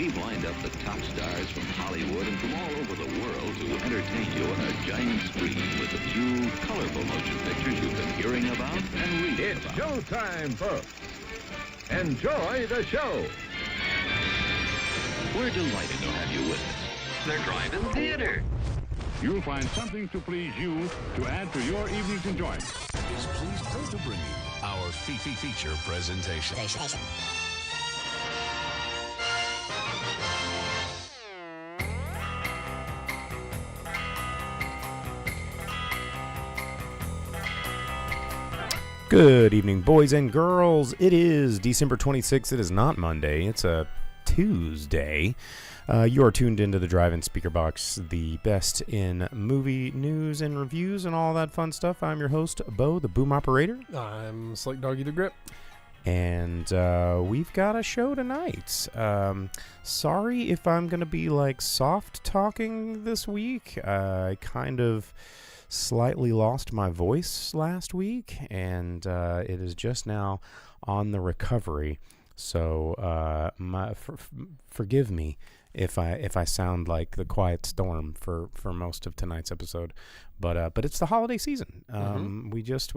we've lined up the top stars from Hollywood and from all over the world to entertain you on a giant screen with a few colorful motion pictures you've been hearing about and reading It's about. showtime, folks. Enjoy the show. We're delighted to have you with us. They're driving theater. You'll find something to please you to add to your evening's enjoyment. Is pleased to bring you our feature presentation. Good evening, boys and girls. It is December 26th. It is not Monday. It's a Tuesday. You are tuned into the Drive-In Speaker Box, the best in movie news and reviews and all that fun stuff. I'm your host, Bo, the boom operator. I'm Slick Doggy the Grip. And we've got a show tonight. Sorry if I'm going to be like soft talking this week. I kind of slightly lost my voice last week, and it is just now on the recovery. So forgive me if I sound like the quiet storm for most of tonight's episode, but it's the holiday season. We just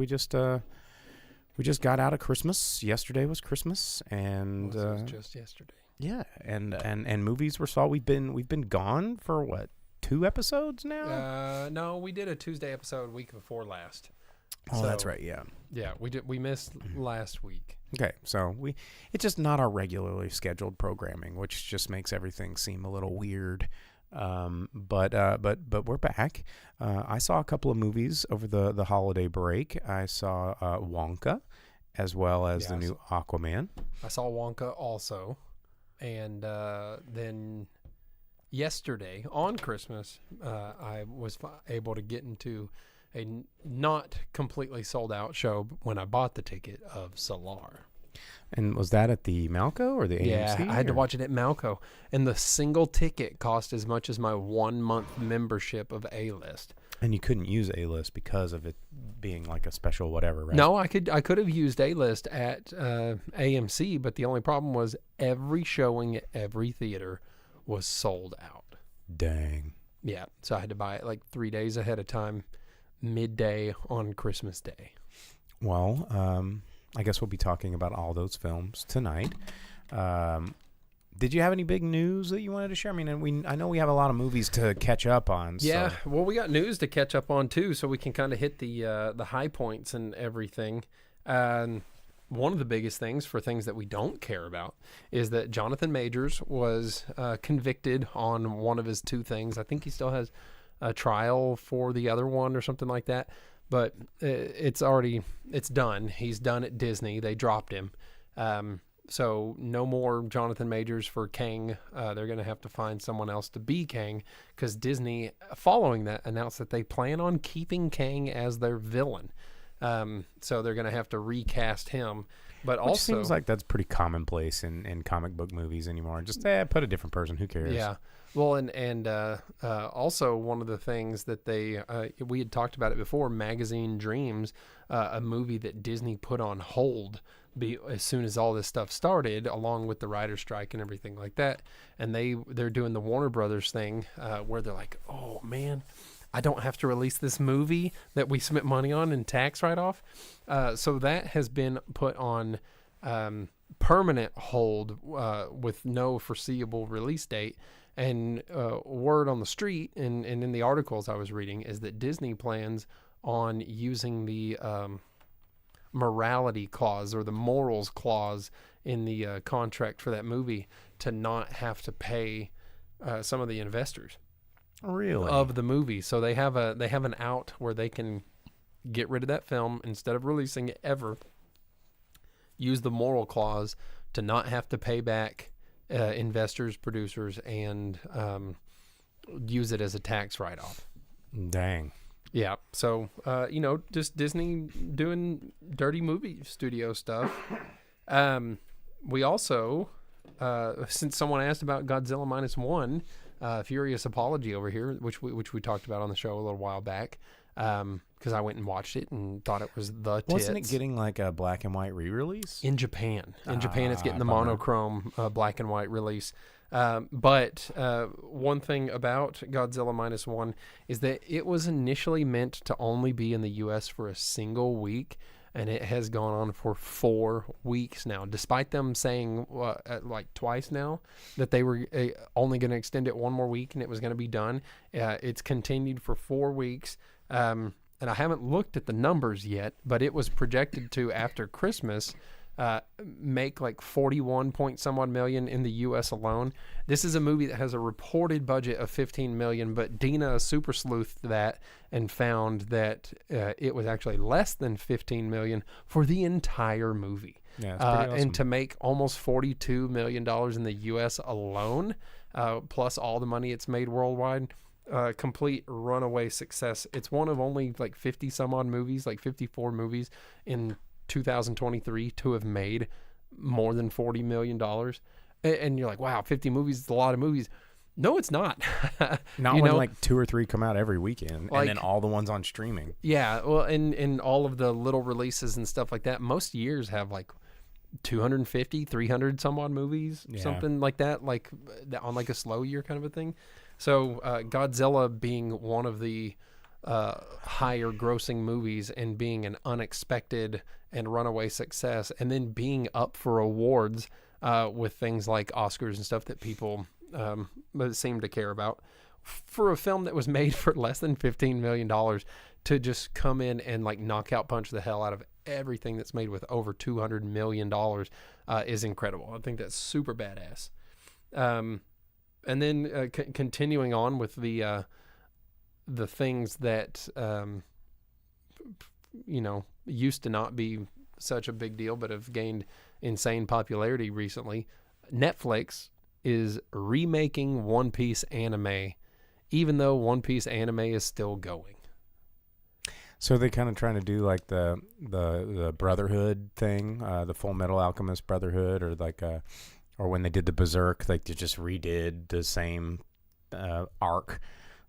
got out of Christmas. Yesterday was Christmas, and It was just yesterday. Yeah, and movies were saw. We've been gone for what, 2 episodes now? No, we did a Tuesday episode week before last. Oh, that's right. Yeah. Yeah, we missed last week. Okay, so it's just not our regularly scheduled programming, which just makes everything seem a little weird. But we're back. I saw a couple of movies over the holiday break. I saw Wonka, as well as the new Aquaman. I saw Wonka also, and then yesterday on Christmas, I was able to get into a not completely sold out show when I bought the ticket of Solar. And was that at the Malco or the AMC? Yeah, I had to watch it at Malco, and the single ticket cost as much as my 1-month membership of A-List. And you couldn't use A-List because of it being like a special whatever, right? No, I could have used A-List at AMC, but the only problem was every showing at every theater was sold out. Dang. Yeah, so I had to buy it like 3 days ahead of time, midday on Christmas Day. Well, I guess we'll be talking about all those films tonight. Did you have any big news that you wanted to share? I mean, I know we have a lot of movies to catch up on. Yeah, so. Well, we got news to catch up on too, so we can kind of hit the high points and everything. One of the biggest things for things that we don't care about is that Jonathan Majors was convicted on one of his 2 things. I think he still has a trial for the other one or something like that. But it's done. He's done at Disney. They dropped him. So no more Jonathan Majors for Kang. They're going to have to find someone else to be Kang, because Disney, following that, announced that they plan on keeping Kang as their villain. So they're going to have to recast him. But Which also seems like that's pretty commonplace in comic book movies anymore. Just put a different person. Who cares? Yeah. Well, and also one of the things that we had talked about it before, Magazine Dreams, a movie that Disney put on hold as soon as all this stuff started, along with the writer's strike and everything like that. And they're doing the Warner Brothers thing where they're like, oh man, I don't have to release this movie that we spent money on in tax write-off. So that has been put on permanent hold with no foreseeable release date. And word on the street and in the articles I was reading is that Disney plans on using the morality clause or the morals clause in the contract for that movie to not have to pay some of the investors. Really? Of the movie. So they have an out where they can get rid of that film instead of releasing it ever. Use the moral clause to not have to pay back investors, producers, and use it as a tax write-off. Dang. Yeah. So, just Disney doing dirty movie studio stuff. We also, since someone asked about Godzilla -1, Furious Apology over here, which we talked about on the show a little while back, because I went and watched it and thought it was the tits. Wasn't it getting like a black and white re-release? In Japan. In Japan, it's getting the bummer. monochrome black and white release. But one thing about Godzilla Minus One is that it was initially meant to only be in the U.S. for a single week, and it has gone on for 4 weeks now, despite them saying like twice now that they were only going to extend it 1 more week and it was going to be done. It's continued for 4 weeks. And I haven't looked at the numbers yet, but it was projected to, after Christmas, make like 41 point some odd million in the U.S. alone. This is a movie that has a reported budget of 15 million, but Dina super sleuthed that and found that it was actually less than 15 million for the entire movie. Yeah, it's pretty awesome. And to make almost $42 million in the U.S. alone, plus all the money it's made worldwide, complete runaway success. It's one of only like 50 some odd movies, like 54 movies in 2023 to have made more than $40 million. And you're like, wow, 50 movies is a lot of movies. No, it's not. Not when like 2 or 3 come out every weekend, like, and then all the ones on streaming. Yeah, well, and all of the little releases and stuff like that, most years have like 250, 300 some odd movies, something like that, like on like a slow year kind of a thing. So Godzilla being one of the higher grossing movies and being an unexpected and runaway success, and then being up for awards with things like Oscars and stuff that people seem to care about, for a film that was made for less than $15 million to just come in and like knockout punch the hell out of everything that's made with over $200 million is incredible. I think that's super badass. And then continuing on with the things that used to not be such a big deal but have gained insane popularity recently. Netflix is remaking One Piece anime, even though One Piece anime is still going. So they kind of trying to do like the Brotherhood thing, the Full Metal Alchemist Brotherhood, or like or when they did the Berserk, like they just redid the same arc,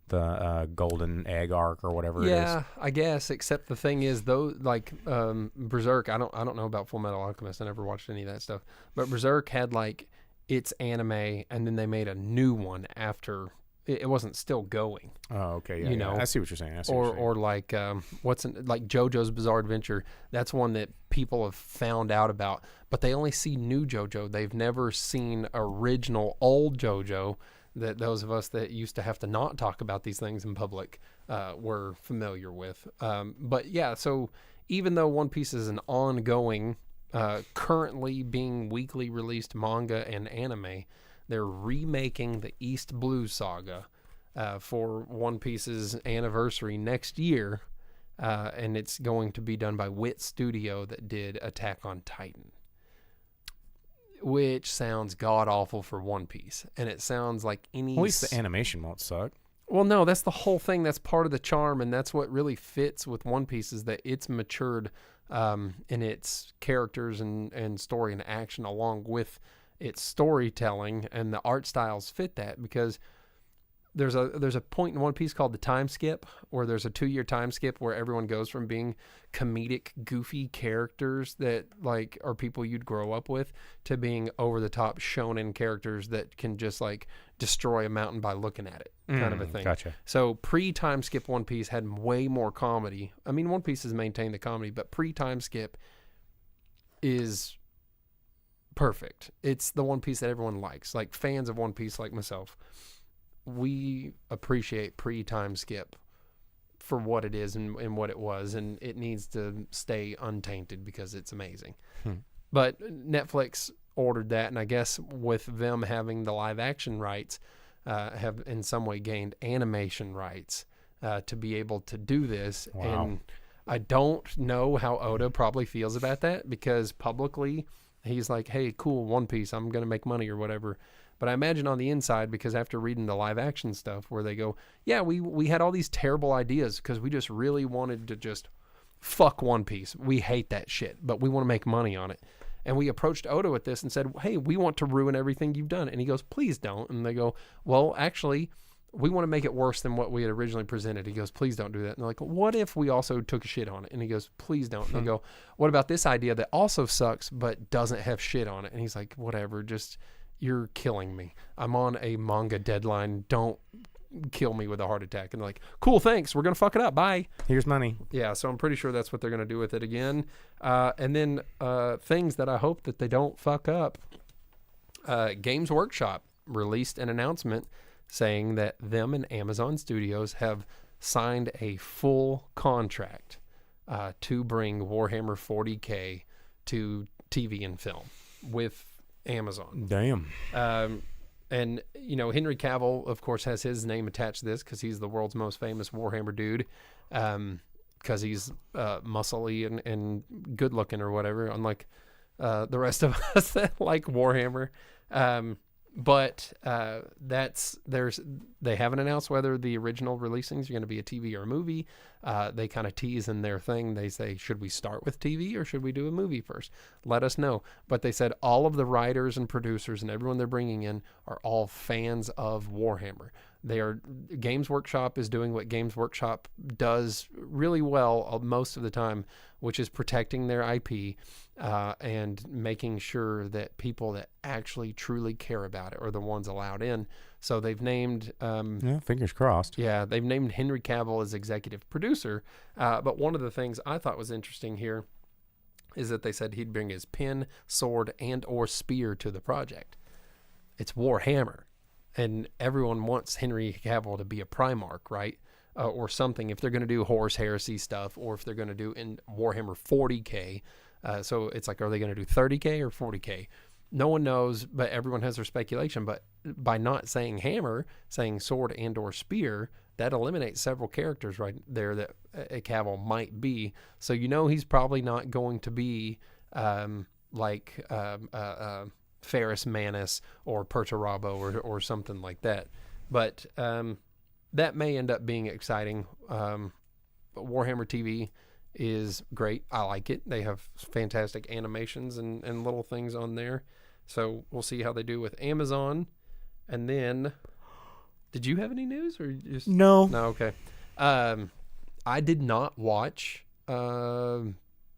the Golden Egg arc or whatever it is. Yeah, I guess. Except the thing is, though, like Berserk, I don't know about Full Metal Alchemist. I never watched any of that stuff. But Berserk had like its anime, and then they made a new one after. It wasn't still going. Oh, okay. Yeah, I see what you're saying. Or like like JoJo's Bizarre Adventure. That's one that people have found out about, but they only see new JoJo. They've never seen original old JoJo that those of us that used to have to not talk about these things in public were familiar with. But yeah, so even though One Piece is an ongoing, currently being weekly released manga and anime, they're remaking the East Blue Saga for One Piece's anniversary next year, and it's going to be done by Wit Studio that did Attack on Titan, which sounds god-awful for One Piece, and it sounds like any... At least the animation won't suck. Well, no, that's the whole thing. That's part of the charm, and that's what really fits with One Piece, is that it's matured in its characters and story and action, along with its storytelling, and the art styles fit that, because there's a point in One Piece called the time skip, where there's a 2-year time skip where everyone goes from being comedic, goofy characters that like are people you'd grow up with to being over the top shonen characters that can just like destroy a mountain by looking at it, kind of a thing. Gotcha. So pre-time skip One Piece had way more comedy. I mean, One Piece has maintained the comedy, but pre-time skip is perfect. It's the One Piece that everyone likes. Like fans of One Piece like myself, we appreciate pre-time skip for what it is and what it was, and it needs to stay untainted because it's amazing. But Netflix ordered that, and I guess with them having the live action rights, have in some way gained animation rights to be able to do this. Wow. And I don't know how Oda probably feels about that, because publicly he's like, hey, cool, One Piece, I'm going to make money or whatever. But I imagine on the inside, because after reading the live action stuff where they go, yeah, we had all these terrible ideas because we just really wanted to just fuck One Piece. We hate that shit, but we want to make money on it. And we approached Oda with this and said, hey, we want to ruin everything you've done. And he goes, please don't. And they go, well, actually, we want to make it worse than what we had originally presented. He goes, please don't do that. And they're like, what if we also took a shit on it? And he goes, please don't. And they go, what about this idea that also sucks but doesn't have shit on it? And he's like, whatever, just you're killing me. I'm on a manga deadline. Don't kill me with a heart attack. And they're like, cool, thanks. We're going to fuck it up. Bye. Here's money. Yeah, so I'm pretty sure that's what they're going to do with it again. And then things that I hope that they don't fuck up. Games Workshop released an announcement saying that them and Amazon Studios have signed a full contract to bring Warhammer 40K to TV and film with Amazon. Damn. And, Henry Cavill, of course, has his name attached to this because he's the world's most famous Warhammer dude, because he's muscly and good looking or whatever, unlike the rest of us that like Warhammer. But they haven't announced whether the original releasings are going to be a TV or a movie. They kind of tease in their thing. They say, should we start with TV or should we do a movie first? Let us know. But they said all of the writers and producers and everyone they're bringing in are all fans of Warhammer. Games Workshop is doing what Games Workshop does really well most of the time, which is protecting their IP and making sure that people that actually truly care about it are the ones allowed in. So they've named... fingers crossed. Yeah, they've named Henry Cavill as executive producer. But one of the things I thought was interesting here is that they said he'd bring his pen, sword, and or spear to the project. It's Warhammer. And everyone wants Henry Cavill to be a Primarch, right? Or something, if they're going to do Horus Heresy stuff, or if they're going to do in Warhammer 40K. So it's like, are they going to do 30K or 40K? No one knows, but everyone has their speculation. But by not saying hammer, saying sword and or spear, that eliminates several characters right there that a Cavill might be. So he's probably not going to be Ferrus Manus or Perturabo or something like that. But that may end up being exciting. Warhammer TV is great. I like it. They have fantastic animations and little things on there. So we'll see how they do with Amazon. And then, did you have any news or just No? Okay. I did not watch Bad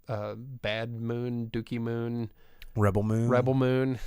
Moon, Dookie Moon, Rebel Moon.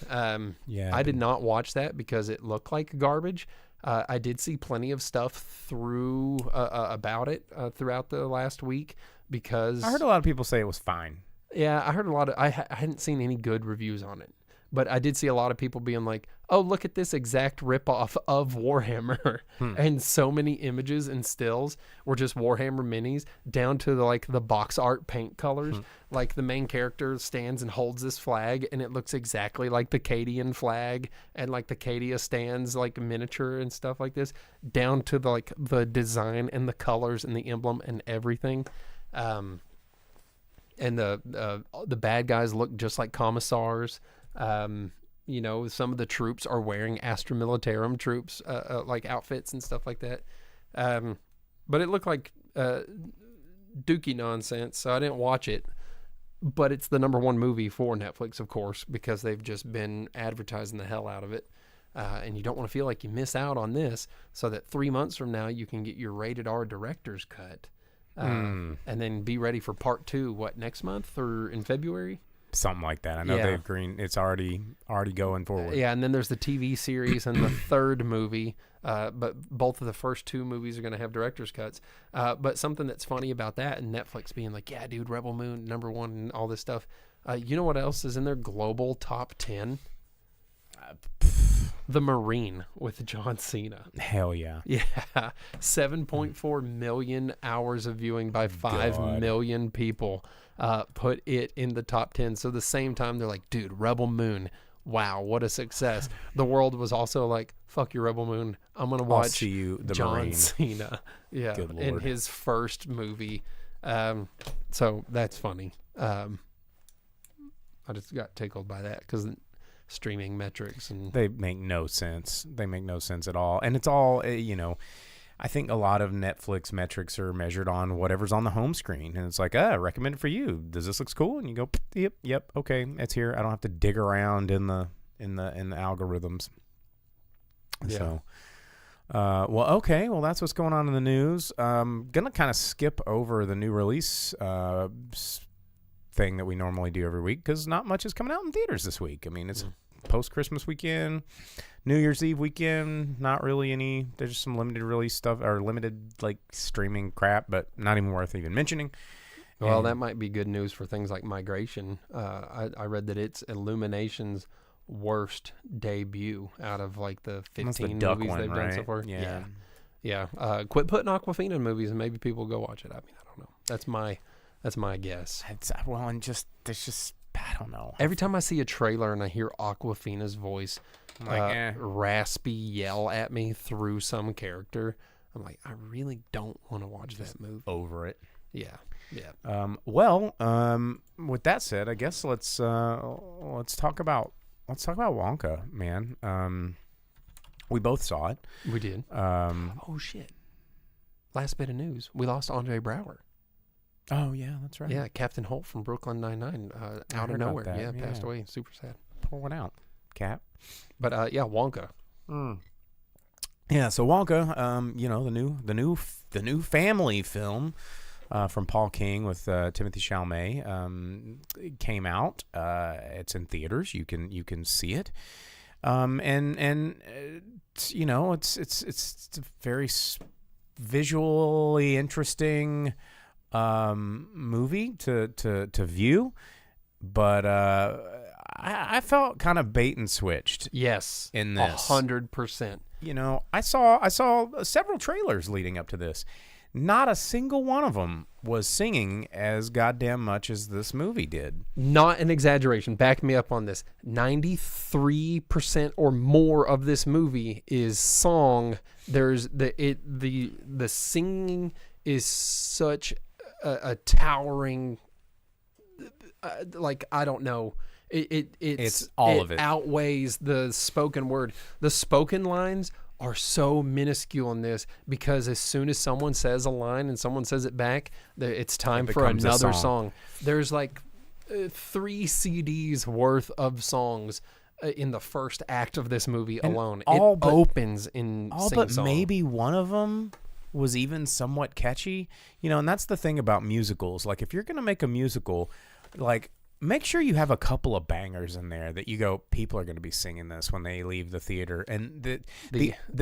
Yeah, I did not watch that because it looked like garbage. I did see plenty of stuff about it throughout the last week because I heard a lot of people say it was fine. Yeah, I heard a lot of. I hadn't seen any good reviews on it, but I did see a lot of people being like, "Oh, look at this exact ripoff of Warhammer," and so many images and stills were just Warhammer minis, down to the box art paint colors. Like the main character stands and holds this flag, and it looks exactly like the Cadian flag, and like the Cadia stands like miniature and stuff like this, down to the design and the colors and the emblem and everything. And the bad guys look just like commissars. Some of the troops are wearing Astra Militarum troops, like outfits and stuff like that. But it looked like dookie nonsense, so I didn't watch it. But it's the #1 movie for Netflix, of course, because they've just been advertising the hell out of it. And you don't want to feel like you miss out on this, so that 3 months from now you can get your rated R director's cut. And then be ready for part 2, next month or in February? Something like that. I know they've it's already going forward. Yeah, and then there's the TV series and the third movie. But both of the first 2 movies are going to have director's cuts. But something that's funny about that and Netflix being like, yeah, dude, Rebel Moon, #1 and all this stuff. You know what else is in their global top 10? The Marine with John Cena. Hell yeah. Yeah. 7.4 million hours of viewing by 5 million people put it in the top 10. So the same time they're like, dude, Rebel Moon. Wow, what a success. The world was also like, fuck your Rebel Moon. I'm going to watch see you, the John Marine. Cena. Yeah. Good Lord. In his first movie. So that's funny. I just got tickled by that because streaming metrics and they make no sense. They make no sense at all. And it's all, I think a lot of Netflix metrics are measured on whatever's on the home screen. And it's like, recommended for you. Does this look cool? And you go, yep, okay, it's here. I don't have to dig around in the algorithms. Yeah. So, okay. Well, that's what's going on in the news. Gonna kind of skip over the new release thing that we normally do every week because not much is coming out in theaters this week. I mean, it's post-Christmas weekend, New Year's Eve weekend. Not really any. There's just some limited release stuff or limited like streaming crap, but not even worth even mentioning. Well, And that might be good news for things like Migration. I read that it's Illumination's worst debut out of like the that's the 15 duck movies one, they've done so right? far. Yeah. Quit putting Aquafina in movies, and maybe people go watch it. I mean, I don't know. That's my guess. And just there's just I don't know. Every time I see a trailer and I hear Aquafina's voice I'm like, raspy yell at me through some character, I'm like, I really don't want to watch that movie. Over it. Yeah. With that said, I guess let's talk about Wonka, man. We both saw it. We did. Oh shit! Last bit of news: we lost Andre Braugher. Oh yeah, that's right. Yeah, Captain Holt from Brooklyn Nine-Nine, out of nowhere. that, Yeah, yeah. passed away. Super sad. Pour one out, Cap. But Wonka. Yeah, so Wonka, the new family film from Paul King with Timothy Chalamet came out. It's in theaters. You can see it. It's a very visually interesting movie to view, but I felt kind of bait and switched. Yes, in this 100%. I saw several trailers leading up to this. Not a single one of them was singing as goddamn much as this movie did. Not an exaggeration. Back me up on this. 93% or more of this movie is song. There's the singing is such a towering, like, I don't know. It's all of it outweighs the spoken word. The spoken lines are so minuscule in this because as soon as someone says a line and someone says it back, it's time for another song. There's like 3 CDs worth of songs in the first act of this movie alone. It opens in sing-song. Maybe one of them was even somewhat catchy. And that's the thing about musicals. Like, if you're going to make a musical, like, make sure you have a couple of bangers in there that you go, people are going to be singing this when they leave the theater. And the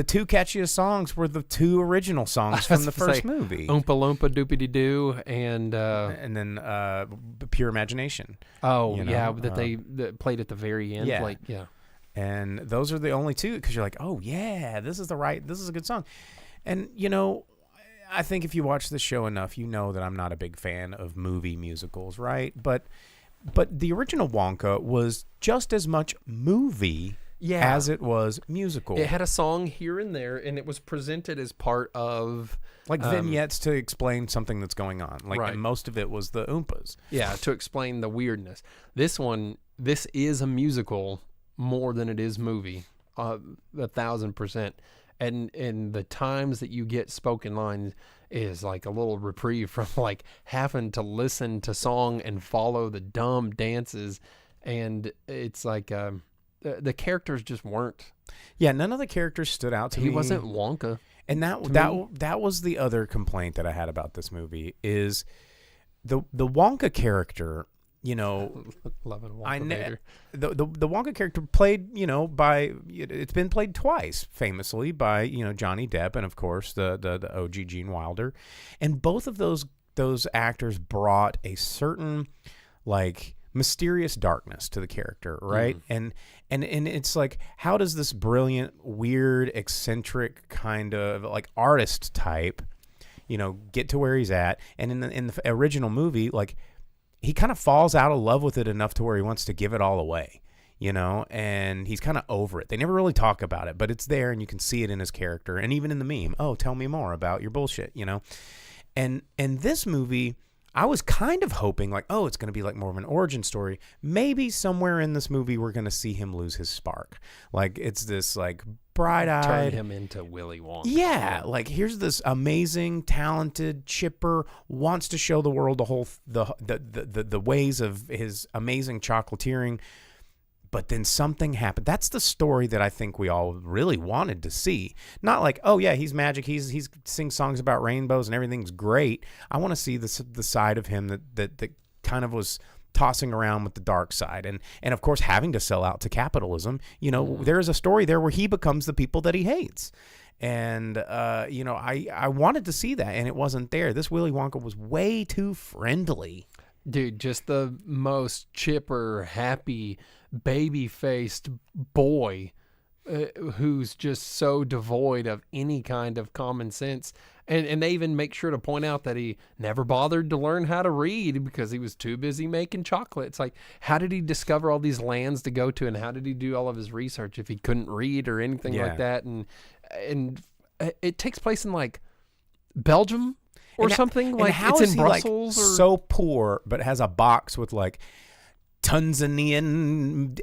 2 catchiest songs were the 2 original songs from the first movie. Oompa Loompa Doopity Doo and then Pure Imagination. Oh, that they played at the very end. Yeah. And those are the only 2 because you're like, oh, yeah, this is a good song. And, I think if you watch this show enough, you know that I'm not a big fan of movie musicals, right? But the original Wonka was just as much movie as it was musical. It had a song here and there, and it was presented as part of like vignettes to explain something that's going on. Like right. And most of it was the Oompas. Yeah, to explain the weirdness. This is a musical more than it is movie, 1,000%. And the times that you get spoken lines is like a little reprieve from like having to listen to song and follow the dumb dances. And it's like the characters just weren't. Yeah, none of the characters stood out to me. He wasn't Wonka. And that was the other complaint that I had about this movie is the Wonka character. Loving Wonka the Wonka character played, by it's been played twice, famously by Johnny Depp and of course the OG Gene Wilder, and both of those actors brought a certain like mysterious darkness to the character, right? And it's like, how does this brilliant, weird, eccentric kind of like artist type, get to where he's at? And in the original movie, like, he kind of falls out of love with it enough to where he wants to give it all away, and he's kind of over it. They never really talk about it, but it's there and you can see it in his character and even in the meme. Oh, tell me more about your bullshit, And this movie, I was kind of hoping like, oh, it's going to be like more of an origin story. Maybe somewhere in this movie we're going to see him lose his spark. Like it's this like bright-eyed, turn him into Willy Wonka. Yeah, like here's this amazing, talented, chipper, wants to show the world the ways of his amazing chocolatiering. But then something happened. That's the story that I think we all really wanted to see. Not like, oh yeah, he's magic. He's sings songs about rainbows and everything's great. I want to see the side of him that kind of was tossing around with the dark side, and of course having to sell out to capitalism. There is a story there where he becomes the people that he hates. And, I wanted to see that, and it wasn't there. This Willy Wonka was way too friendly. Dude, just the most chipper, happy, baby-faced boy who's just so devoid of any kind of common sense. And they even make sure to point out that he never bothered to learn how to read because he was too busy making chocolate. It's like, how did he discover all these lands to go to, and how did he do all of his research if he couldn't read or anything like that? And it takes place in like Belgium or something. Like how it's is in he Brussels. Like so poor, but has a box with like Tanzanian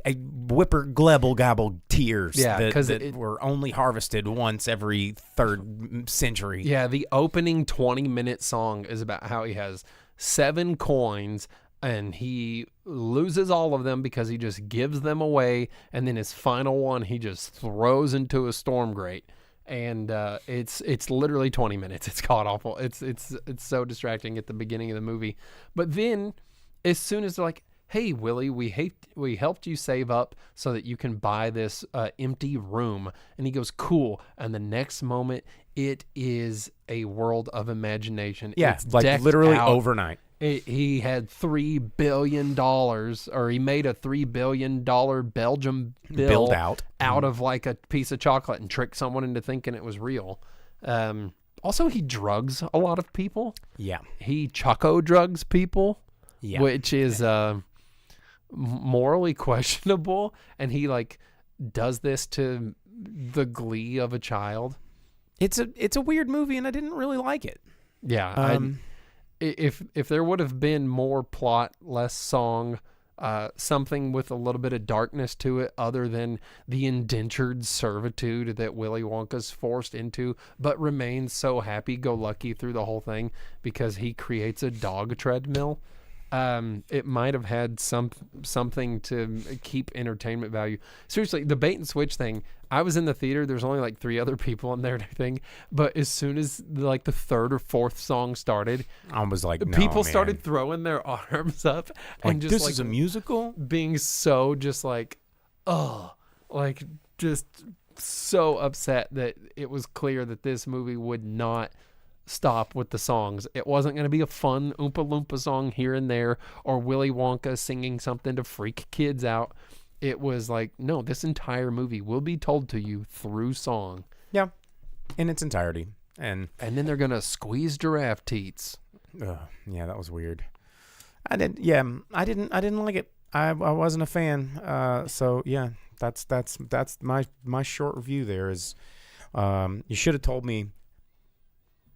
whipper glebble gobble tears that were only harvested once every 3rd century. Yeah, the opening 20-minute song is about how he has 7 coins and he loses all of them because he just gives them away, and then his final one he just throws into a storm grate. And it's literally 20 minutes. It's god awful. It's so distracting at the beginning of the movie. But then as soon as they're like, hey, Willie, we helped you save up so that you can buy this empty room. And he goes, cool. And the next moment, it is a world of imagination. Yeah, it's like literally out. overnight. He had $3 billion, or he made a $3 billion Belgium bill out of like a piece of chocolate and tricked someone into thinking it was real. Also, he drugs a lot of people. Yeah. He choco drugs people, which is morally questionable. And he like does this to the glee of a child. It's a weird movie, and I didn't really like it. Yeah. If there would have been more plot, less song, something with a little bit of darkness to it other than the indentured servitude that Willy Wonka's forced into, but remains so happy-go-lucky through the whole thing because he creates a dog treadmill, it might have had something to keep entertainment value. Seriously, the bait and switch thing, I was in the theater, there's only like 3 other people in there and everything, but as soon as like the 3rd or 4th song started, I was like, no, people man. started throwing their arms up and like, just this like is a musical, being so just like, like just so upset that it was clear that this movie would not stop with the songs. It wasn't going to be a fun Oompa Loompa song here and there, or Willy Wonka singing something to freak kids out. It was like, no, this entire movie will be told to you through song. Yeah, in its entirety. And then they're going to squeeze giraffe teats. Yeah, that was weird. I didn't like it. I wasn't a fan. So yeah, that's my short review there is, you should have told me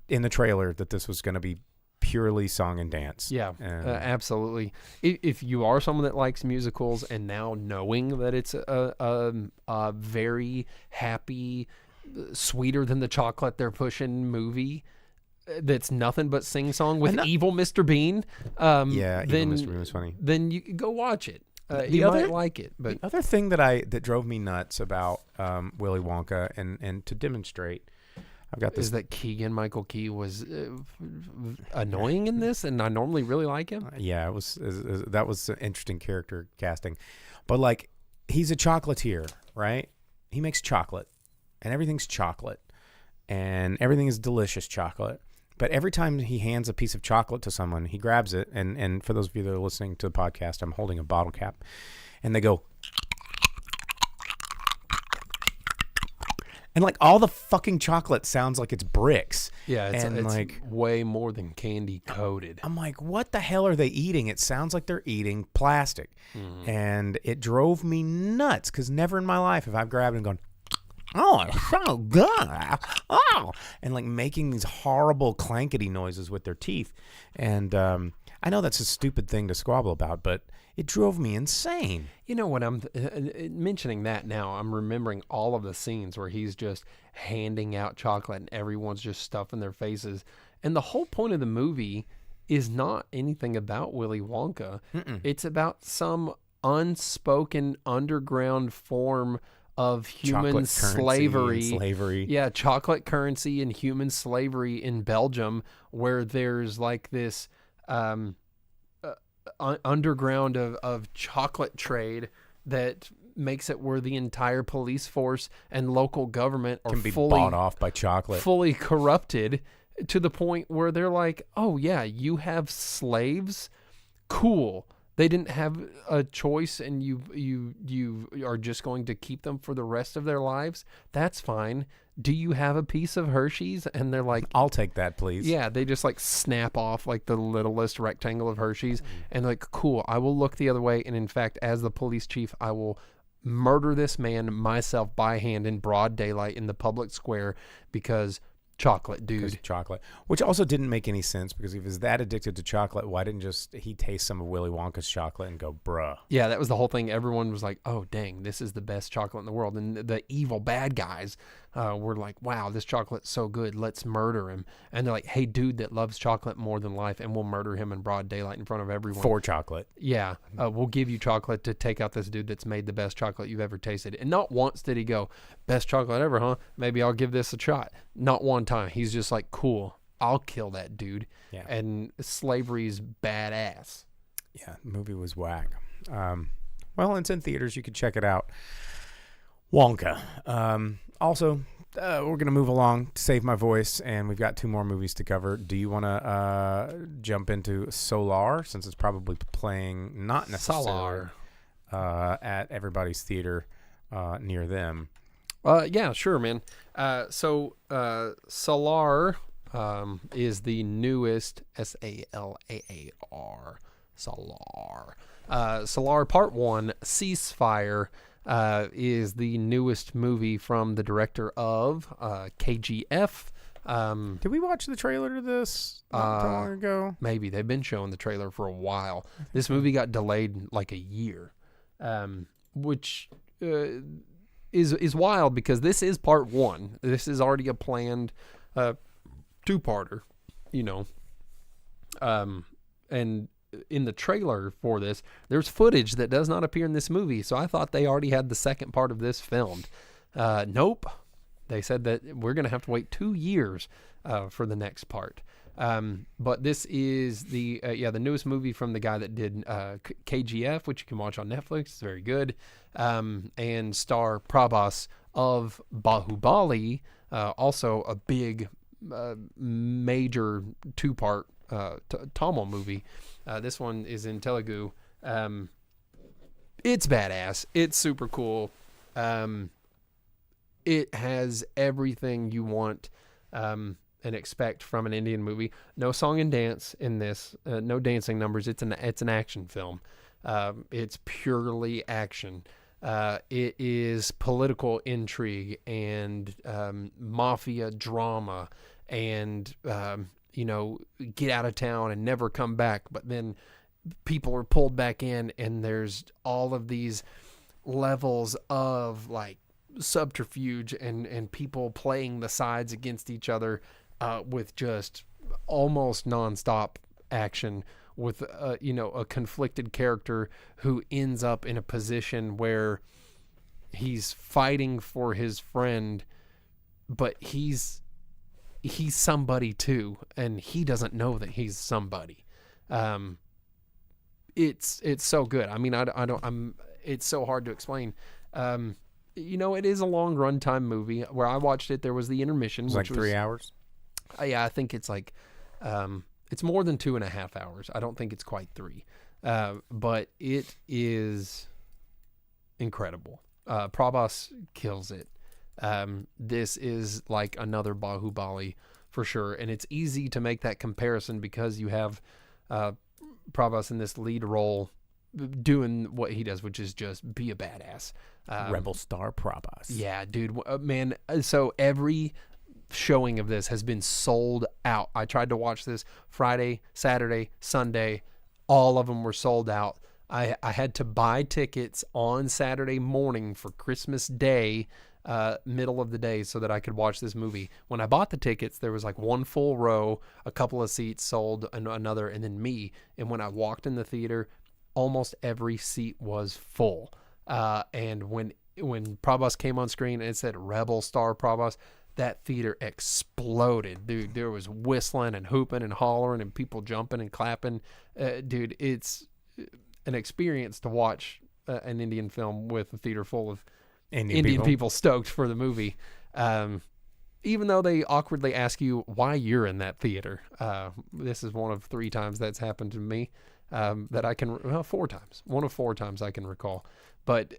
in the trailer that this was going to be purely song and dance. Yeah, absolutely. If you are someone that likes musicals, and now knowing that it's a very happy, sweeter than the chocolate they're pushing movie that's nothing but sing song with evil Mr. Bean, evil Mr. Bean was funny. Then you can go watch it. You might like it. But the other thing that drove me nuts about Willy Wonka, and to demonstrate, I've got this. Is that Keegan-Michael Key was annoying in this, and I normally really like him. Yeah, that was an interesting character casting, but like, he's a chocolatier, right? He makes chocolate, and everything's chocolate, and everything is delicious chocolate. But every time he hands a piece of chocolate to someone, he grabs it, and for those of you that are listening to the podcast, I'm holding a bottle cap, and they go. And like, all the fucking chocolate sounds like it's bricks. Yeah, it's like way more than candy coated. I'm like, what the hell are they eating? It sounds like they're eating plastic. Mm-hmm. And it drove me nuts, because never in my life have I grabbed it and gone, oh, it's so good. Oh, and like making these horrible clankety noises with their teeth. And I know that's a stupid thing to squabble about, but it drove me insane. You know what, I'm mentioning that now, I'm remembering all of the scenes where he's just handing out chocolate and everyone's just stuffing their faces. And the whole point of the movie is not anything about Willy Wonka. Mm-mm. It's about some unspoken underground form of human slavery. Yeah, chocolate currency and human slavery in Belgium, where there's like this underground of chocolate trade that makes it where the entire police force and local government are Can be fully bought off by chocolate. fully corrupted to the point where they're like, oh yeah, you have slaves, cool. They didn't have a choice, and you are just going to keep them for the rest of their lives. That's fine. Do you have a piece of Hershey's? And they're like, I'll take that, please. yeah, they just like snap off like the littlest rectangle of Hershey's, and like, cool, I will look the other way. And in fact, as the police chief, I will murder this man myself by hand in broad daylight in the public square because chocolate, dude. Chocolate, which also didn't make any sense, because if he was that addicted to chocolate, why didn't just he taste some of Willy Wonka's chocolate and go, bruh? Yeah, that was the whole thing. Everyone was like, oh, dang, this is the best chocolate in the world. And the evil bad guys were like, wow, this chocolate's so good. Let's murder him. And they're like, hey, dude that loves chocolate more than life, and we'll murder him in broad daylight in front of everyone. For chocolate. Yeah, we'll give you chocolate to take out this dude that's made the best chocolate you've ever tasted. And not once did he go, best chocolate ever, huh? Maybe I'll give this a shot. Not one time. He's just like, cool, I'll kill that dude. Yeah. And slavery's badass. Yeah, the movie was whack. Well, it's in theaters. You can check it out. Wonka. Also, we're going to move along to save my voice, and we've got 2 more movies to cover. Do you want to jump into Solar, since it's probably playing not necessarily at everybody's theater near them? Yeah, sure, man. So Solar is the newest, Salaar. Solar. Solar Part 1, Ceasefire, is the newest movie from the director of KGF. Did we watch the trailer to this not long ago? Maybe. They've been showing the trailer for a while. This movie got delayed like a year, which is wild, because this is part 1. This is already a planned 2-parter, you know. And in the trailer for this, there's footage that does not appear in this movie, so I thought they already had the second part of this filmed. Nope. They said that we're going to have to wait 2 years for the next part. But this is the newest movie from the guy that did KGF, which you can watch on Netflix. It's very good. And star Prabhas of Bahubali, also a big major 2-part Tamil movie. This one is in Telugu. It's badass. It's super cool. It has everything you want and expect from an Indian movie. No song and dance in this. No dancing numbers. It's an action film. It's purely action. It is political intrigue and mafia drama and get out of town and never come back. But then people are pulled back in, and there's all of these levels of like subterfuge and people playing the sides against each other with just almost nonstop action with a conflicted character who ends up in a position where he's fighting for his friend, but he's somebody too, and he doesn't know that he's somebody. It's so good. I mean, it's so hard to explain. It is a long runtime movie. Where I watched it, there was the intermission, It's which like 3 hours. Yeah, I think it's like, it's more than 2.5 hours. I don't think it's quite 3. But it is incredible. Prabhas kills it. This is like another Bahubali for sure. And it's easy to make that comparison because you have Prabhas in this lead role doing what he does, which is just be a badass. Rebel star Prabhas. Yeah, dude, man. So every showing of this has been sold out. I tried to watch this Friday, Saturday, Sunday. All of them were sold out. I had to buy tickets on Saturday morning for Christmas Day, middle of the day, so that I could watch this movie. When I bought the tickets, there was like one full row, a couple of seats sold, and another, and then me. And when I walked in the theater, almost every seat was full. And when Prabhas came on screen and it said Rebel Star Prabhas, that theater exploded, dude. There was whistling and hooping and hollering and people jumping and clapping. Dude, it's an experience to watch an Indian film with a theater full of Indian people stoked for the movie. Even though they awkwardly ask you why you're in that theater. This is one of 3 times that's happened to me that I can, 4 times. One of 4 times I can recall. But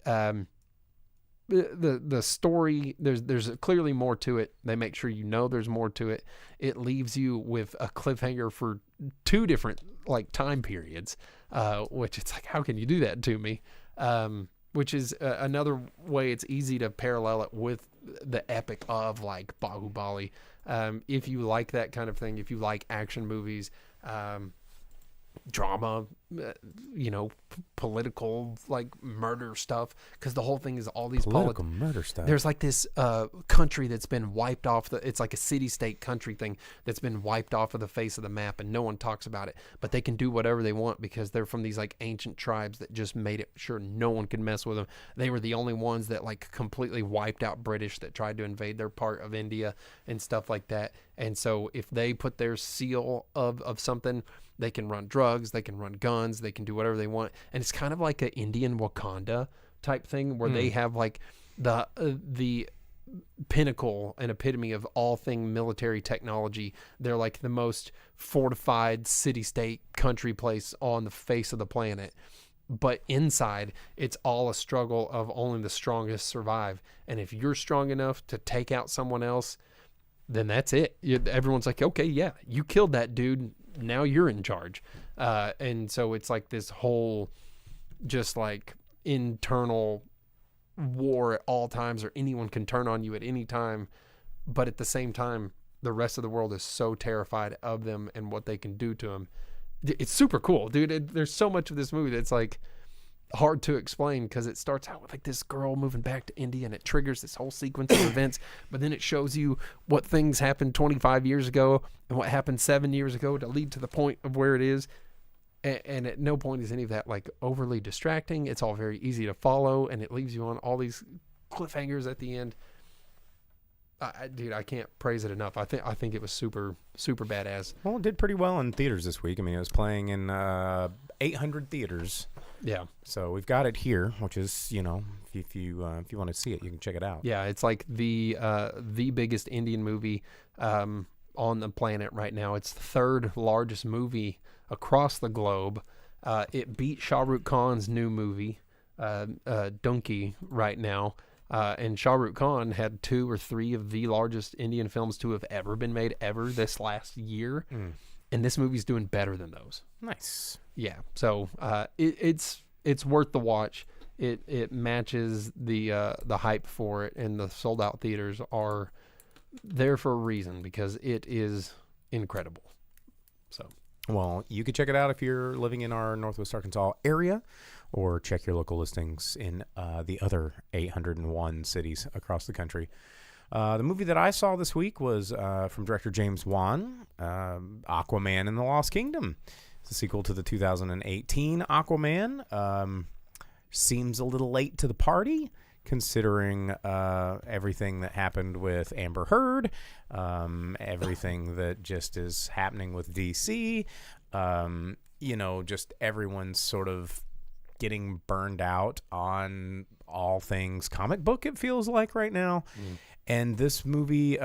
the story, there's clearly more to it. They make sure you know there's more to it. It leaves you with a cliffhanger for 2 different like time periods, which it's like, how can you do that to me? Which is another way it's easy to parallel it with the epic of like Bahubali. If you like that kind of thing, if you like action movies, drama, political like murder stuff, because the whole thing is all these political murder stuff. There's like this country that's been wiped off it's like a city-state country thing that's been wiped off of the face of the map, and no one talks about it, but they can do whatever they want because they're from these like ancient tribes that just made it sure no one could mess with them. They were the only ones that like completely wiped out British that tried to invade their part of India and stuff like that. And so if they put their seal of something, they can run drugs, they can run guns, they can do whatever they want. And it's kind of like an Indian Wakanda type thing where they have like the pinnacle and epitome of all thing military technology. They're like the most fortified city-state country place on the face of the planet. But inside, it's all a struggle of only the strongest survive. And if you're strong enough to take out someone else, then that's it. Everyone's like, okay, yeah, you killed that dude. Now you're in charge. And so it's like this whole just like internal war at all times, or anyone can turn on you at any time. But at the same time, the rest of the world is so terrified of them and what they can do to them. It's super cool, dude. There's so much of this movie that's like hard to explain, because it starts out with like this girl moving back to India and it triggers this whole sequence of events, but then it shows you what things happened 25 years ago and what happened 7 years ago to lead to the point of where it is. And at no point is any of that like overly distracting. It's all very easy to follow, and it leaves you on all these cliffhangers at the end. Dude, I can't praise it enough. I think it was super, super badass. Well, it did pretty well in theaters this week. I mean, it was playing in 800 theaters. Yeah. So we've got it here, which is, if you want to see it, you can check it out. Yeah, it's like the biggest Indian movie on the planet right now. It's the 3rd largest movie across the globe. It beat Shah Rukh Khan's new movie, Donkey, right now. And Shah Rukh Khan had 2 or 3 of the largest Indian films to have ever been made ever this last year. And this movie's doing better than those. Nice. Yeah. So it's worth the watch. It matches the hype for it, and the sold out theaters are there for a reason, because it is incredible. So, well, you can check it out if you're living in our Northwest Arkansas area, or check your local listings in the other 801 cities across the country. The movie that I saw this week was from director James Wan, Aquaman and the Lost Kingdom. It's a sequel to the 2018 Aquaman. Seems a little late to the party, considering everything that happened with Amber Heard, everything that just is happening with DC. Just everyone's sort of getting burned out on all things comic book, it feels like right now. And this movie,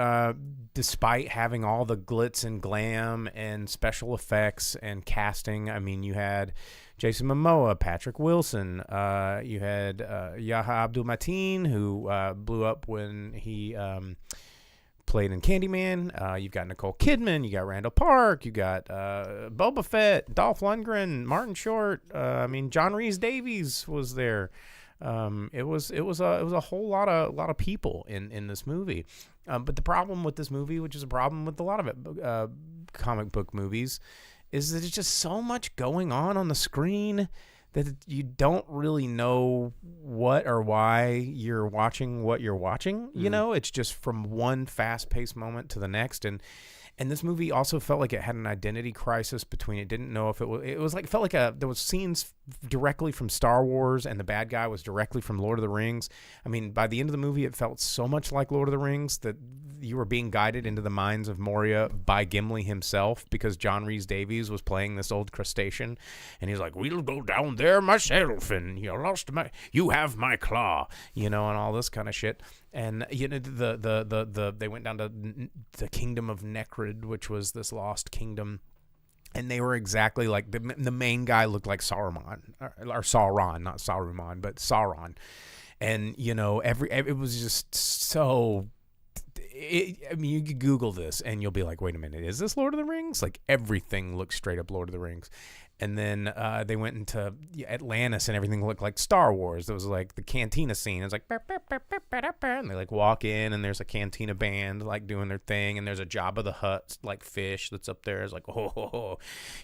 despite having all the glitz and glam and special effects and casting, I mean, you had Jason Momoa, Patrick Wilson, you had Yahya Abdul-Mateen, who blew up when he played in Candyman. You've got Nicole Kidman, you got Randall Park, you got Boba Fett, Dolph Lundgren, Martin Short. John Rhys-Davies was there. It was a whole lot of people in this movie. But the problem with this movie, which is a problem with a lot of comic book movies, is that it's just so much going on the screen that you don't really know what or why you're watching what you're watching. It's just from one fast-paced moment to the next. And this movie also felt like it had an identity crisis between, it didn't know if felt like there was scenes directly from Star Wars, and the bad guy was directly from Lord of the Rings. I mean, by the end of the movie, it felt so much like Lord of the Rings that you were being guided into the mines of Moria by Gimli himself, because John Rhys Davies was playing this old crustacean, and he's like, "We'll go down there myself, and you have my claw," and all this kind of shit. And they went down to the kingdom of Nekrid, which was this lost kingdom. And they were exactly like the main guy looked like Saruman, or Sauron, not Saruman, but Sauron. And it was just so. You could Google this and you'll be like, wait a minute, is this Lord of the Rings? Like, everything looks straight up Lord of the Rings. And then they went into Atlantis and everything looked like Star Wars. There was like the cantina scene. It's like, and they like walk in and there's a cantina band like doing their thing. And there's a Jabba the Hutt like fish that's up there. It's like, oh,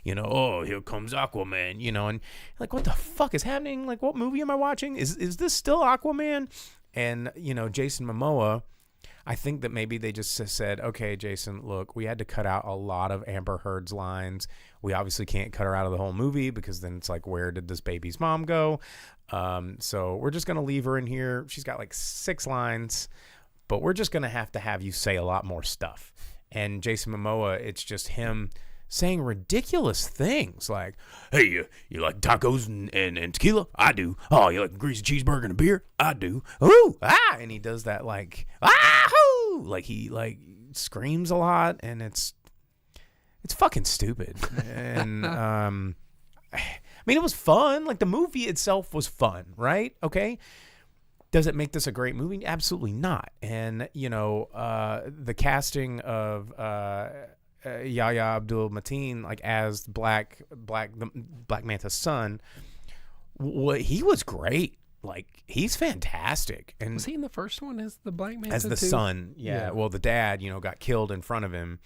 here comes Aquaman, and like, what the fuck is happening? Like, what movie am I watching? Is this still Aquaman? And, Jason Momoa, I think that maybe they just said, okay, Jason, look, we had to cut out a lot of Amber Heard's lines. We obviously can't cut her out of the whole movie, because then it's like, where did this baby's mom go? So we're just going to leave her in here. She's got like 6 lines, but we're just going to have you say a lot more stuff. And Jason Momoa, it's just him saying ridiculous things like, hey, you like tacos and tequila? I do. Oh, you like a greasy cheeseburger and a beer? I do. Ooh, ah, and he does that like, ah-hoo! Like he like screams a lot, and it's fucking stupid. And I mean, it was fun. Like, the movie itself was fun, right? Okay. Does it make this a great movie? Absolutely not. And the casting of Yahya Abdul-Mateen, like as Black Manta's son, he was great. Like, he's fantastic. And was he in the first one as the Black Manta as the too? son? Yeah. Well, the dad, got killed in front of him,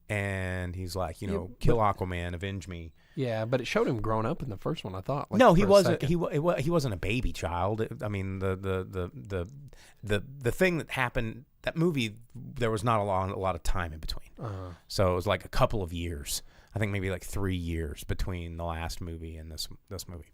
and he's like, kill Aquaman, avenge me. Yeah, but it showed him growing up in the first one, I thought. Like, no, he wasn't. He wasn't a baby child. I mean, the thing that happened, that movie, there was not a lot of time in between. So it was like a couple of years. I think maybe like 3 years between the last movie and this movie.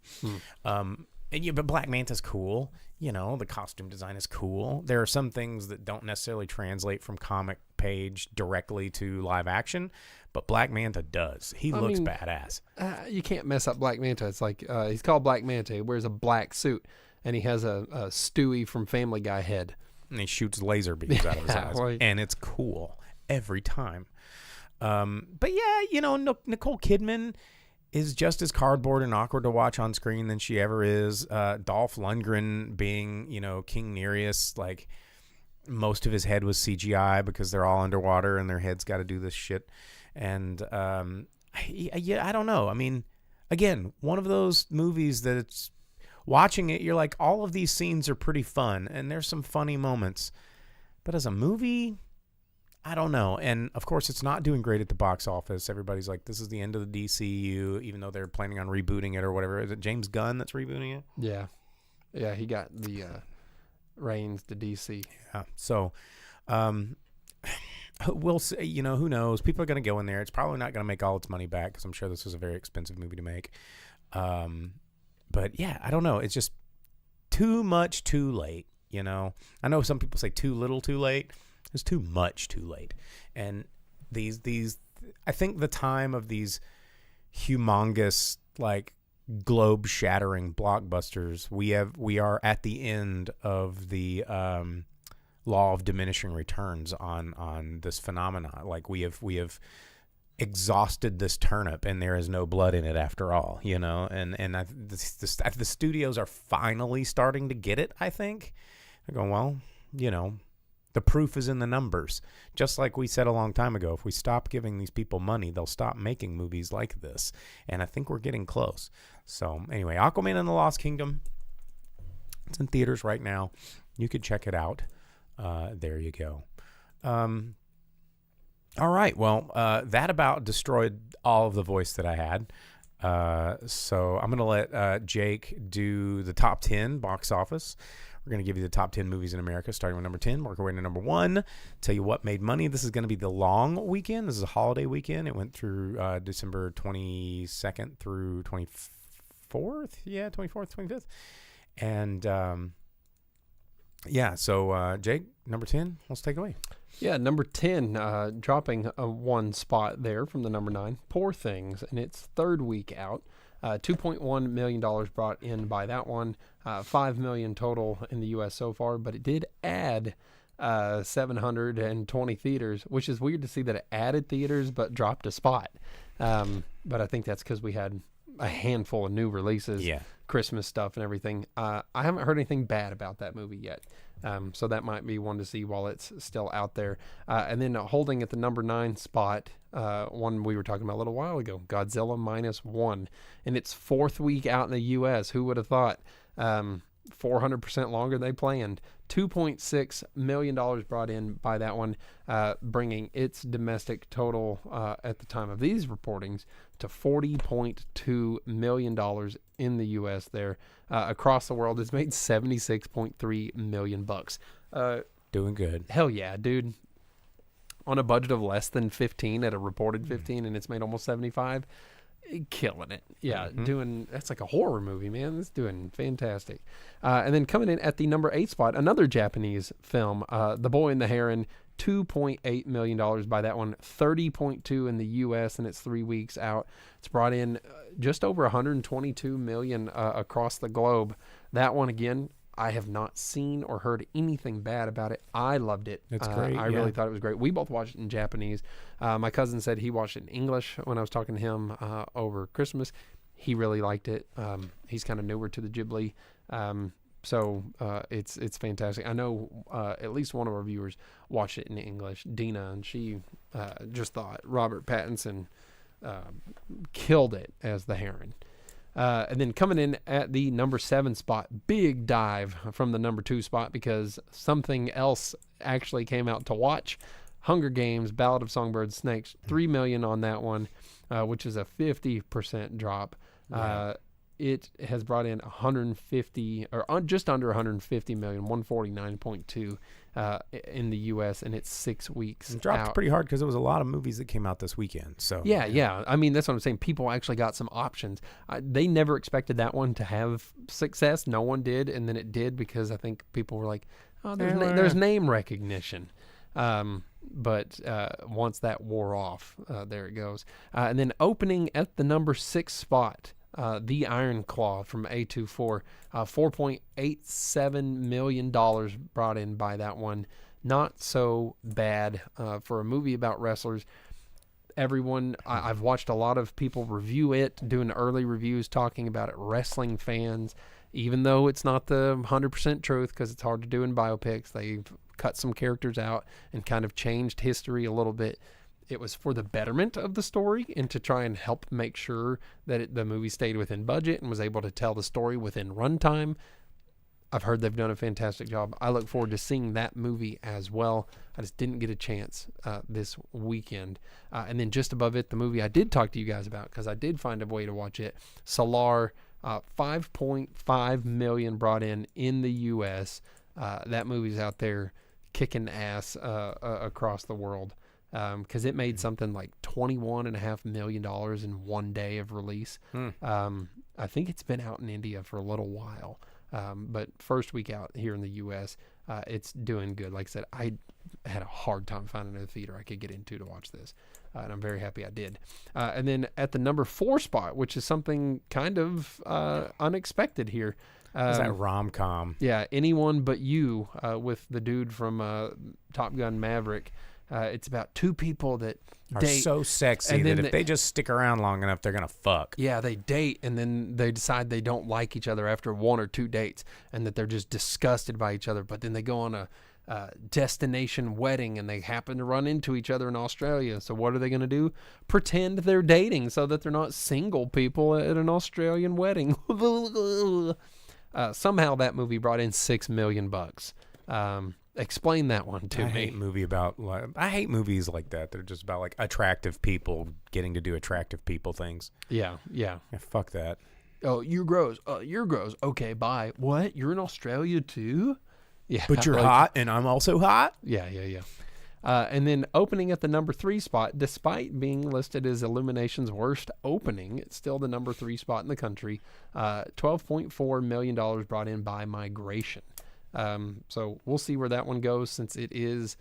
But Black Manta's cool. The costume design is cool. There are some things that don't necessarily translate from comic page directly to live action, but Black Manta does. He looks badass. You can't mess up Black Manta. It's like, he's called Black Manta. He wears a black suit, and he has a Stewie from Family Guy head. And he shoots laser beams out of his eyes. Right. And it's cool every time. But yeah, Nicole Kidman is just as cardboard and awkward to watch on screen than she ever is. Dolph Lundgren being, King Nereus, like, most of his head was CGI because they're all underwater and their heads got to do this shit. And I don't know. I mean, again, one of those movies that it's watching it, you're like, all of these scenes are pretty fun and there's some funny moments. But as a movie, I don't know. And of course, it's not doing great at the box office. Everybody's like, this is the end of the DCU, even though they're planning on rebooting it or whatever. Is it James Gunn that's rebooting it? Yeah. Yeah, he got the reins to DC. Yeah. So, we'll see. Who knows? People are going to go in there. It's probably not going to make all its money back because I'm sure this was a very expensive movie to make. But yeah, I don't know. It's just too much too late. I know some people say too little too late. It's too much too late. And these I think the time of these humongous, like, globe shattering blockbusters, we are at the end of the law of diminishing returns on this phenomenon. Like, we have exhausted this turnip and there is no blood in it after all, and the studios are finally starting to get it. I think they're going, well, the proof is in the numbers. Just like we said a long time ago, if we stop giving these people money, they'll stop making movies like this. And I think we're getting close. So anyway, Aquaman and the Lost Kingdom. It's in theaters right now. You could check it out. There you go. All right. Well, that about destroyed all of the voice that I had. So I'm going to let Jake do the top 10 box office. We're going to give you the top 10 movies in America, starting with number 10, work our way to number 1, tell you what made money. This is going to be the long weekend. This is a holiday weekend. It went through December 22nd through 24th. Yeah, 24th, 25th. And, so Jake, number 10, let's take it away. Yeah, number 10, dropping one spot there from the number 9, Poor Things, in its third week out. $2.1 million brought in by that one, $5 million total in the U.S. so far, but it did add 720 theaters, which is weird to see that it added theaters but dropped a spot. But I think that's because we had a handful of new releases, Christmas stuff and everything. I haven't heard anything bad about that movie yet. So that might be one to see while it's still out there. And then holding at the number 9 spot, one we were talking about a little while ago, Godzilla -1. In its fourth week out in the U.S., who would have thought? 400% longer than they planned. $2.6 million brought in by that one, bringing its domestic total at the time of these reportings to $40.2 million in the U.S. there. Across the world, it's made $76.3 million bucks. Doing good. Hell yeah, dude. On a budget of less than 15 at a reported 15, and it's made almost 75. Killing it. Yeah, that's like a horror movie, man. It's doing fantastic. And then coming in at the number 8 spot, another Japanese film, The Boy and the Heron, $2.8 million by that one, 30.2 in the U.S. in its 3 weeks out. It's brought in just over 122 million across the globe. That one, again, I have not seen or heard anything bad about it. I loved it. It's great. I really thought it was great. We both watched it in Japanese. My cousin said he watched it in English when I was talking to him over Christmas. He really liked it. He's kind of newer to the Ghibli. So it's fantastic. I know at least one of our viewers watched it in English, Dina, and she just thought Robert Pattinson killed it as the Heron. And then coming in at the number 7 spot, big dive from the number 2 spot because something else actually came out to watch. Hunger Games, Ballad of Songbirds Snakes, $3 million on that one, which is a 50% drop. Yeah. It has brought in 150 or just under 150 million, 149.2 in the U.S. and it's 6 weeks. It dropped pretty hard because there was a lot of movies that came out this weekend. So yeah. I mean, that's what I'm saying. People actually got some options. They never expected that one to have success. No one did, and then it did because I think people were like, "Oh, there's name recognition." But once that wore off, there it goes. And then opening at the number 6 spot. The Iron Claw from A24, $4.87 million brought in by that one. Not so bad for a movie about wrestlers. Everyone, I've watched a lot of people review it, doing early reviews talking about it, wrestling fans, even though it's not the 100% truth because it's hard to do in biopics. They've cut some characters out and kind of changed history a little bit. It was for the betterment of the story and to try and help make sure that the movie stayed within budget and was able to tell the story within runtime. I've heard they've done a fantastic job. I look forward to seeing that movie as well. I just didn't get a chance this weekend. And then just above it, the movie I did talk to you guys about because I did find a way to watch it. Solar, 5.5 million brought in the U.S. That movie's out there kicking ass across the world. Because it made something like $21.5 million in one day of release. I think it's been out in India for a little while. But first week out here in the U.S., it's doing good. Like I said, I had a hard time finding a theater I could get into to watch this. And I'm very happy I did. And then at the number 4 spot, which is something kind of unexpected here. Is that rom-com? Yeah, Anyone But You with the dude from Top Gun Maverick. It's about 2 people that are date, so sexy that if they just stick around long enough, they're going to fuck. Yeah, they date, and then they decide they don't like each other after 1 or 2 dates, and that they're just disgusted by each other. But then they go on a destination wedding, and they happen to run into each other in Australia. So what are they going to do? Pretend they're dating so that they're not single people at an Australian wedding. Somehow that movie brought in $6 million. Explain that one to me. I hate movies like that. They're just about like attractive people getting to do attractive people things. Yeah. Fuck that. Oh, you're gross. You're gross. Okay, bye. What? You're in Australia too? Yeah. But you're hot and I'm also hot? Yeah. And then opening at the number 3 spot, despite being listed as Illumination's worst opening, it's still the number 3 spot in the country. $12.4 million brought in by Migration. So we'll see where that one goes since it is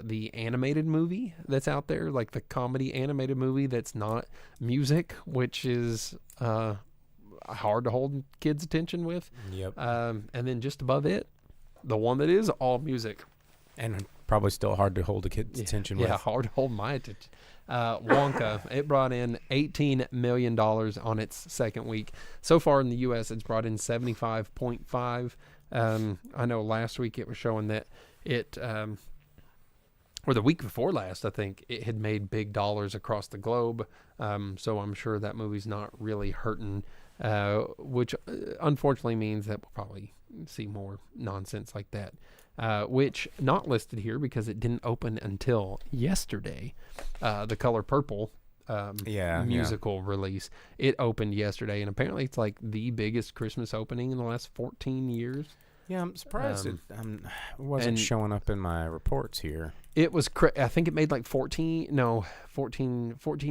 the animated movie that's out there, like the comedy animated movie that's not music, which is hard to hold kids' attention with. Yep. And then just above it, the one that is all music. And probably still hard to hold a kid's attention with. Yeah, hard to hold my attention. Wonka, it brought in $18 million on its second week. So far in the U.S., it's brought in 75.5. I know last week it was showing that it, or the week before last, I think, it had made big dollars across the globe. So I'm sure that movie's not really hurting, which unfortunately means that we'll probably see more nonsense like that. Which not listed here because it didn't open until yesterday. The Color Purple musical release. It opened yesterday, and apparently it's like the biggest Christmas opening in the last 14 years. Yeah, I'm surprised it wasn't showing up in my reports here. It was, I think it made like 14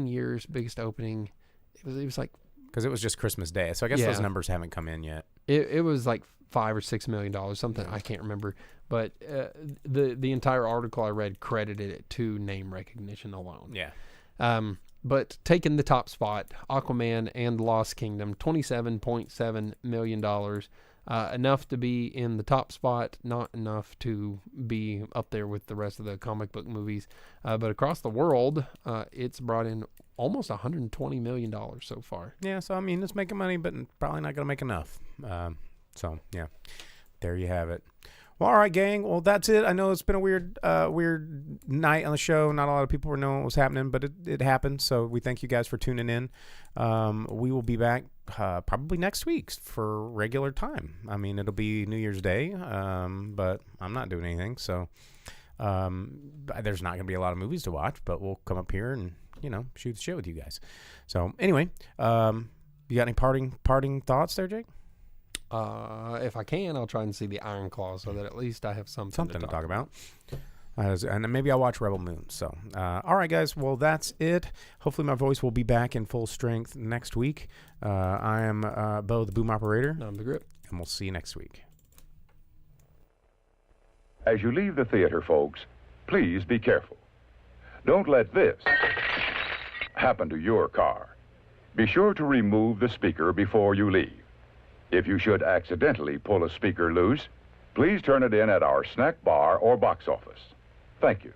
years, biggest opening. It was like... Because it was just Christmas Day, so I guess those numbers haven't come in yet. It was like $5 or $6 million, something, I can't remember. But the entire article I read credited it to name recognition alone. Yeah. But taking the top spot, Aquaman and Lost Kingdom, $27.7 million. Enough to be in the top spot, not enough to be up there with the rest of the comic book movies. But across the world, it's brought in almost $120 million so far. Yeah, so I mean, it's making money, but probably not going to make enough. So, yeah, there you have it. Well, all right, gang. Well, that's it. I know it's been a weird night on the show. Not a lot of people were knowing what was happening, but it happened. So we thank you guys for tuning in. We will be back probably next week for regular time. I mean, it'll be New Year's Day, but I'm not doing anything. So there's not going to be a lot of movies to watch, but we'll come up here and, shoot the shit with you guys. So anyway, you got any parting thoughts there, Jake? If I can, I'll try and see the Iron Claw so that at least I have something to talk about. And maybe I'll watch Rebel Moon. So, all right, guys. Well, that's it. Hopefully my voice will be back in full strength next week. I am Bo, the boom operator. I'm the Grip. And we'll see you next week. As you leave the theater, folks, please be careful. Don't let this happen to your car. Be sure to remove the speaker before you leave. If you should accidentally pull a speaker loose, please turn it in at our snack bar or box office. Thank you.